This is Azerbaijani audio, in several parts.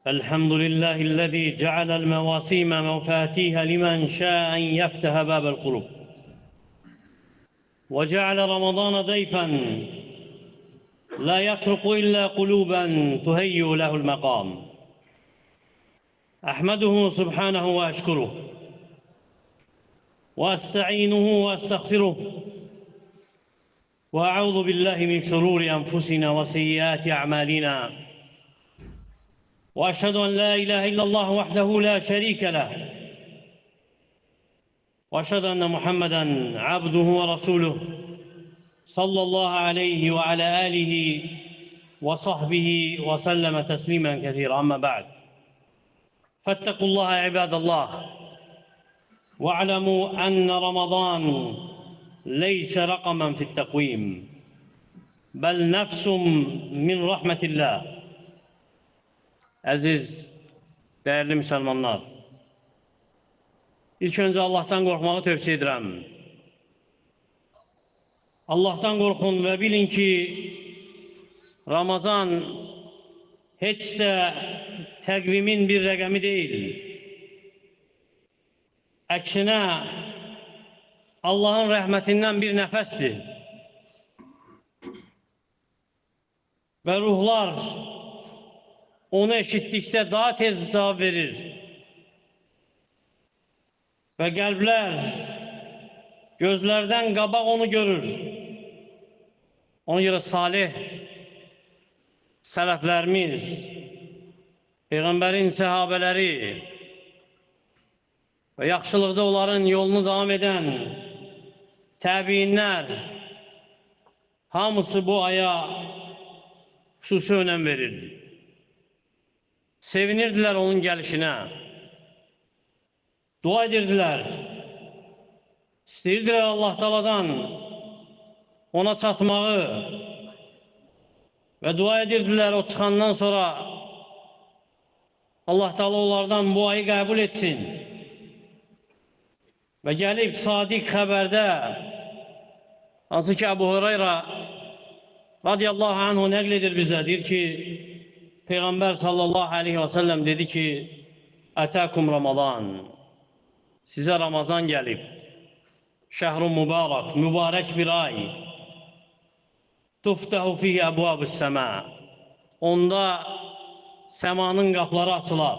الحمد لله الذي جعل المواسيم مفاتيح لمن شاء أن يفتح باب القلوب، وجعل رمضان ضيفا لا يترك إلا قلوبا تهيئ له المقام. أحمده سبحانه وأشكره وأستعينه وأستغفره، وأعوذ بالله من شرور أنفسنا وسيئات أعمالنا، وأشهد أن لا إله إلا الله وحده لا شريك له، وأشهد أن محمدًا عبده ورسوله صلى الله عليه وعلى آله وصحبه وسلم تسليما كثيرا. أما بعد، فاتقوا الله عباد الله، واعلموا أن رمضان ليس رقما في التقويم، بل نفس من رحمة الله. Əziz, değerli Müslümanlar, ilk önce Allah'tan korkmağı tövsiye edirəm. Allah'tan korkun ve bilin ki Ramazan hiç de təqvimin bir rəqəmi değil. Əksinə Allah'ın rəhmətindən bir nəfəsdir. Ve ruhlar onu eşittikdə daha tez cavab verir. Ve qəlblər gözlərdən qabaq onu görür. Ona görə salih sələflərimiz, Peyğəmbərin səhabələri ve yaxşılıqda onların yolunu devam eden təbiinlər hamısı bu aya xüsusi önəm verirdi. Sevinirdiler onun gelişine, dua edirdiler, istəyirdiler Allah Taala'dan ona çatmağı ve dua edirdiler o çıkandan sonra Allah Taala onlardan bu ayı kabul etsin. Ve gelip sadik haberde, hansı ki Ebu Hureyre radiyallahu anhu nəqledir bize, deyir ki Peygamber sallallahu aleyhi ve sellem dedi ki Ətəkum Ramazan, size Ramazan gelip, şəhrun mübarək, mübarək bir ay, tuftahu fihi əbvabus səma, onda səmanın qapları açılar,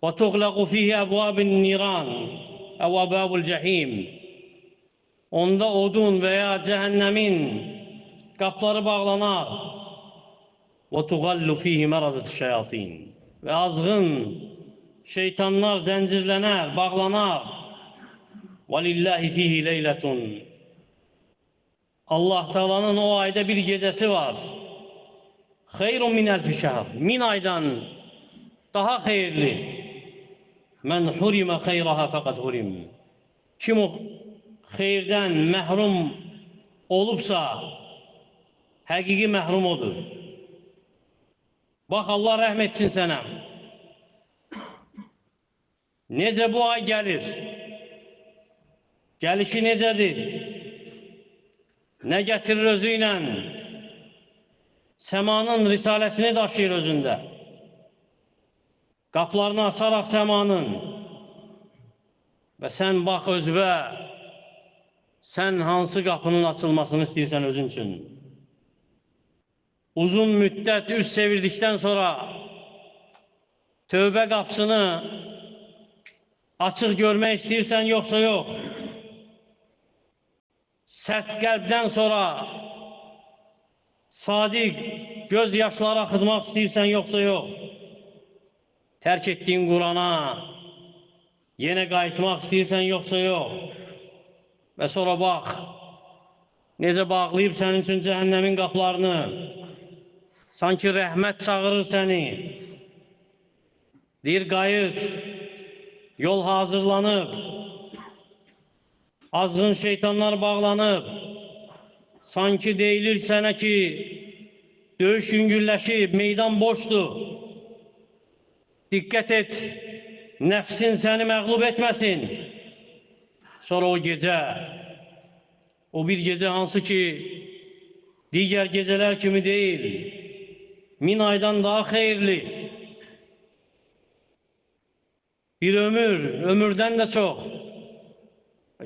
və tuğlaqu fihi əbvabun niran, əvvabul cəhim, onda odun veya cehennemin qapları bağlanar, وَتُغَلُّ ف۪يهِ مَرَضَةُ الشَّيَاطِينَ ve azgın şeytanlar zincirlenir, bağlanar. وَلِلَّهِ ف۪يهِ لَيْلَةٌ Allah Teala'nın o ayda bir gecesi var. خَيْرٌ مِنَ الْفِ شَهْرٍ 1000 aydan daha hayırlı. مَنْ حُرِمَ خَيْرَهَا فَقَدْ حُرِمَ Kim o hayırdan məhrum olubsa, həqiqi məhrum odur. Bak Allah rəhm etsin sənə. Necə bu ay gəlir? Gəlişi necədir? Nə gətirir özü ilə? Səmanın risaləsini daşıyır özündə. Qaplarını açaraq səmanın. Və sən bax özbə, sən hansı qapının açılmasını istəyirsən özün üçün? Uzun müddət üz çevirdikten sonra tövbe kapısını açık görmek istiyorsan yoksa yok. Sert kalpten sonra sadik gözyaşları akıtmak istiyorsan yoksa yok. Terk ettiğin Kur'an'a yine qayıtmak istiyorsan yoksa yok. Ve sonra bak, necə bağlayıb senin için cehennemin qaplarını. Sanki rəhmət çağırır səni. Deyir qayıt, yol hazırlanıb, azgın şeytanlar bağlanıb. Sanki deyilir sənə ki, döyüş yüngülləşib, meydan boşdur. Diqqət et, nəfsin səni məğlub etməsin. Sonra o gecə, o bir gecə hansı ki, diğer geceler kimi değil, 1000 aydan daha hayırlı. bir ömürden de çok.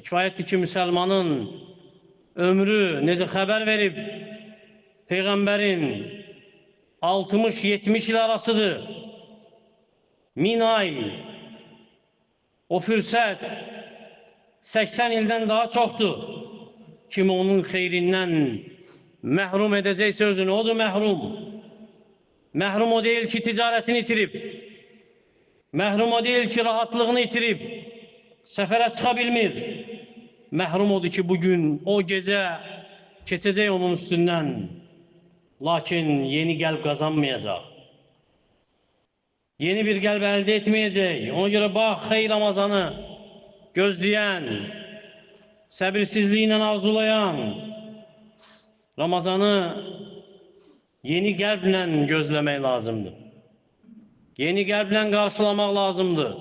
Kifayetdir ki Müslümanın ömrü necə xəbər verib Peyğəmbərin 60-70 il arasıdır. 1000 ay. O fürsət 80 ildən daha çoxdur. Kim onun xeyrindən məhrum edəcəksə özünü, odur məhrum. Məhrum o deyil ki, ticarətini itirib. Məhrum o deyil ki, rahatlığını itirib. Səfərə çıxa bilmir. Məhrum odur ki, bugün o gecə keçəcək onun üstündən. Lakin yeni qəlb qazanmayacaq. Yeni bir qəlb əldə etməyəcək. Ona görə bax, xeyr Ramazanı gözləyən, səbirsizliklə arzulayan, Ramazanı yeni qəlblə gözləmək lazımdır. Yeni qəlblə qarşılamaq lazımdır.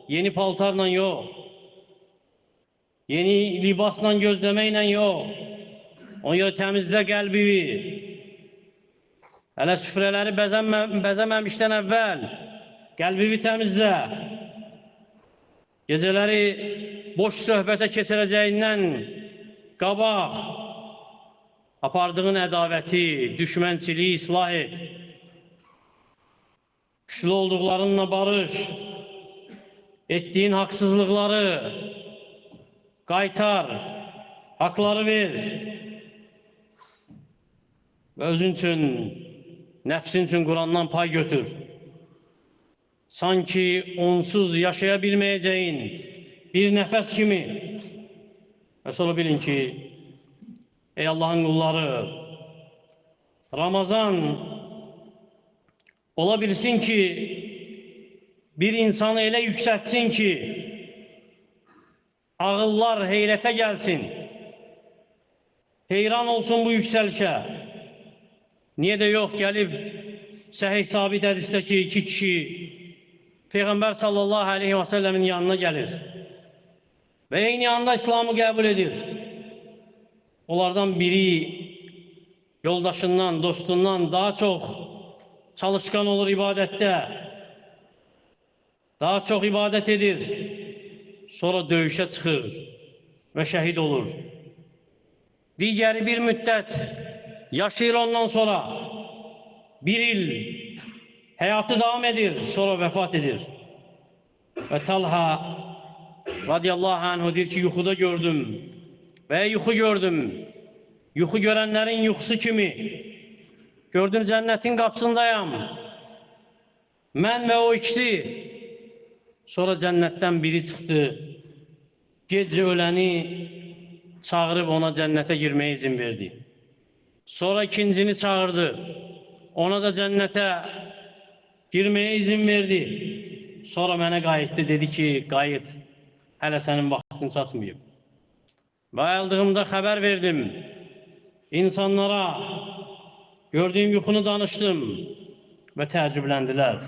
Yeni paltarla yox. Yeni libasla gözləməklə yox. Ona görə təmizlə qəlbini. Hələ süfrələri bəzəməmişdən əvvəl qəlbini təmizlə. Gecələri boş söhbətə keçirəcəyindən qabaq apardığın ədavəti, düşmənçiliyi islah et. Güçlü olduqlarınla barış. Etdiyin haqsızlıqları qaytar, haqları ver. Və özün üçün, nəfsin üçün Qurandan pay götür. Sanki onsuz yaşaya bilməyəcəyin bir nəfəs kimi. Və sonra bilin ki, ey Allahın qulları, Ramazan ola bilsin ki, bir insanı elə yüksətsin ki, ağıllar heyrətə gəlsin, heyran olsun bu yüksəlişə. Niyə də yox, gəlib səhih sabit hədisdəki 2 kişi Peyğəmbər sallallahu aleyhi və səlləmin yanına gəlir və eyni anda İslamı qəbul edir. Onlardan biri yoldaşından, dostundan daha çox çalışkan olur ibadətdə, daha çox ibadət edir, sonra döyüşə çıxır və şəhid olur. Digəri bir müddət yaşayır, ondan sonra bir il həyatı davam edir, sonra vəfat edir. Və Talha radiyallahu anhu deyir ki, yuxuda gördüm və yuxu gördüm. Yuxu görənlərin yuxusu kimi. Gördüm cənnətin qapısındayam. Mən və o ikisi. Sonra cənnətdən biri çıxdı. Gecə öləni çağırıb ona cənnətə girməyə izin verdi. Sonra ikincini çağırdı. Ona da cənnətə girməyə izin verdi. Sonra mənə qayıtdı. Dedi ki, qayıt. Hələ sənin vaxtın çatmayıb. Və ayıldığımda xəbər verdim. İnsanlara gördüyüm yuxunu danışdım və təəccübləndilər.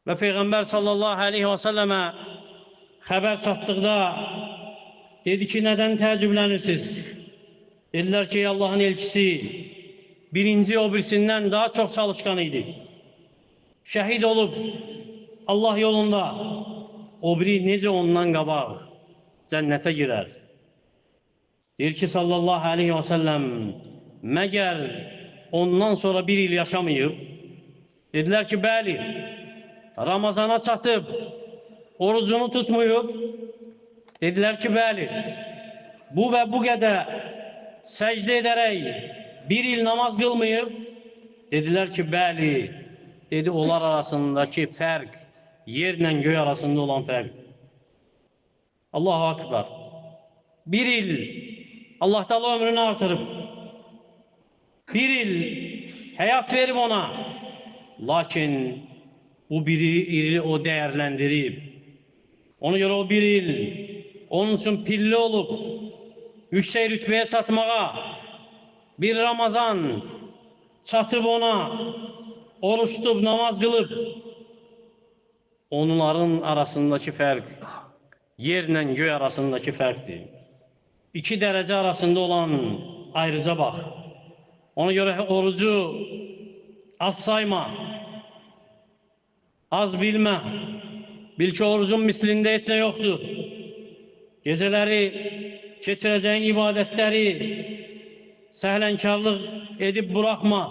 Və Peyğəmbər sallallahu aleyhi və səlləmə xəbər çatdıqda dedi ki, nədən təəccüblənirsiniz? Dedilər ki, Allahın elçisi birinci o birisindən daha çox çalışkan idi. Şəhid olub Allah yolunda. O biri necə ondan qabaq cənnətə girər? Deyir ki, sallallahu aleyhi və səlləm, məgər ondan sonra bir il yaşamayıb? Dedilər ki, bəli, Ramazana çatıb, orucunu tutmayıb. Dedilər ki, bəli, bu və bu qədər səcdə edərək bir il namaz qılmayıb. Dedilər ki, bəli, dedi, onlar arasındakı fərq, yerlə göy arasında olan fərq. Allahu Akbar. Bir il Allah Teala ömrünü artırıb. Bir il həyat verib ona. Lakin bu biri ili o dəyərləndirib. Ona görə o bir il onun üçün pilli olub, yüksək rütbəyə çatmağa, bir Ramazan çatıb ona, oruç tutub, namaz qılıb. Onların arasındakı fərq, yerlə göy arasındakı fərqdir. 2 dərəcə arasında olan ayrıca bax. Ona görə orucu az sayma, az bilmə. Bil ki orucun mislinde heç nə yoxdur. Geceleri keçirəcəyin ibadətləri səhlənkarlıq edib bırakma.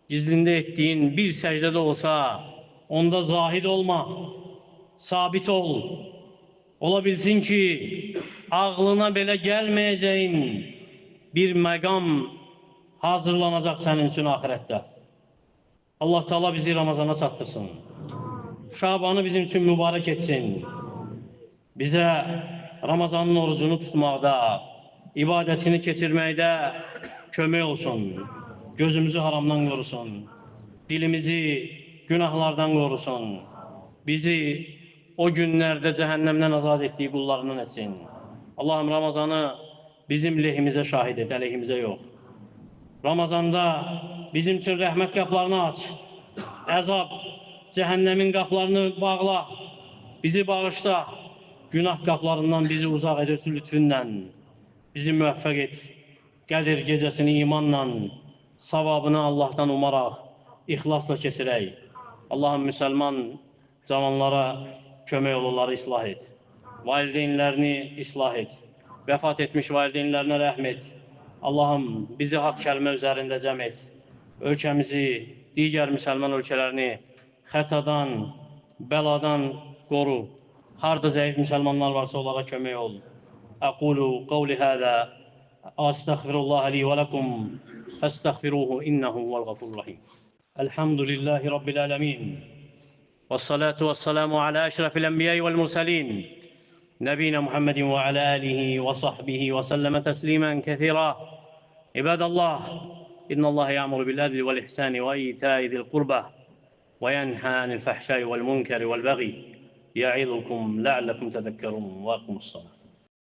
Gizlində ettiğin bir səcdədə olsa, onda zahid olma, sabit ol. Ola bilsin ki, ağlına belə gəlməyəcəyin bir məqam hazırlanacaq sənin üçün ahirətdə. Allah Teala bizi Ramazana çatdırsın. Şabanı bizim için mübarek etsin. Bize Ramazanın orucunu tutmaqda, ibadetini keçirməkdə kömək olsun. Gözümüzü haramdan korusun. Dilimizi günahlardan korusun. Bizi o günlerde cehennemden azad ettiği kullarından etsin. Allah'ım Ramazanı bizim lehimize şahit et, aleyhimize yok. Ramazanda bizim için rahmet kaplarını aç. Əzab, cehennemin kaplarını bağla. Bizi bağışla. Günah kaplarından bizi uzak et lütfünden. Bizi müvəffəq et. Qədir gecəsini imanla, savabını Allah'tan umaraq, ihlasla keçirək. Allah'ım Müslüman zamanlara kömək olurları ıslah et. Valideynlərini ıslah et. Vəfat etmiş valideynlərinə rəhm et. Allah'ım bizi hak kəlmə üzərində cəm et. Ölkəmizi, digər Müslüman ölkələrini xətadan, bəladan qoru. Harda zəif Müslümanlar varsa onlara kömək ol. Aqulu qavli hada astaghfirullah li və lakum fastaghfiruhu innehu huvel gafurur rahim. Elhamdülillahi rabbil alamin. والصلاة والسلام على أشرف الأنبياء والمرسلين نبينا محمد وعلى آله وصحبه وسلم تسليما كثيرا. عباد الله إن الله يأمر بالعدل والإحسان وإيتاء ذي القربى وينهى عن الفحشاء والمنكر والبغي يعظكم لعلكم تذكرون. وأقم الصلاة.